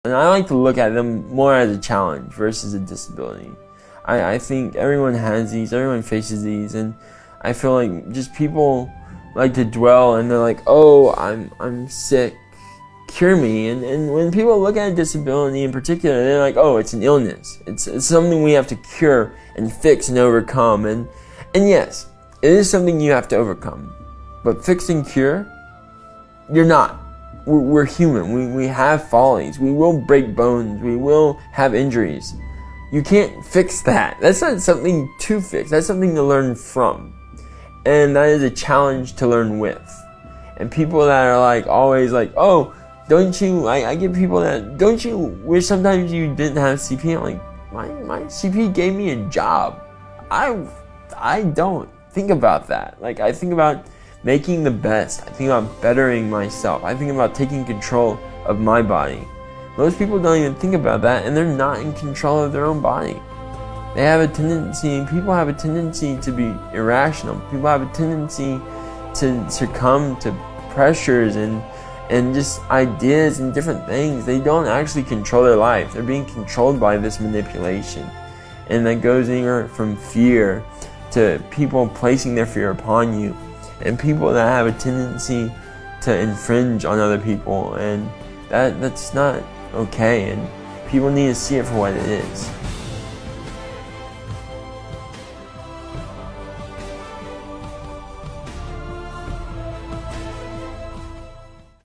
And I like to look at them more as a challenge versus a disability. I think everyone has these, everyone faces these, and I feel like just people like to dwell and they're like, oh, I'm sick, cure me. And when people look at a disability in particular, they're like, oh, it's an illness. It's something we have to cure and fix and overcome. And yes, it is something you have to overcome. But fix and cure, you're not. We're human. We have follies. We will break bones. We will have injuries. You can't fix that. That's not something to fix. That's something to learn from. And that is a challenge to learn with. And people that are like always like, oh, don't you, I get people that, don't you wish sometimes you didn't have CP? I'm like, my CP gave me a job. I don't think about that. Like, I think about making the best. I think about bettering myself. I think about taking control of my body. Most people don't even think about that, and they're not in control of their own body. They have a tendency, people have a tendency to be irrational. People have a tendency to succumb to pressures and just ideas and different things. They don't actually control their life. They're being controlled by this manipulation. And that goes anywhere from fear to people placing their fear upon you, and people that have a tendency to infringe on other people, and that's not okay, and people need to see it for what it is.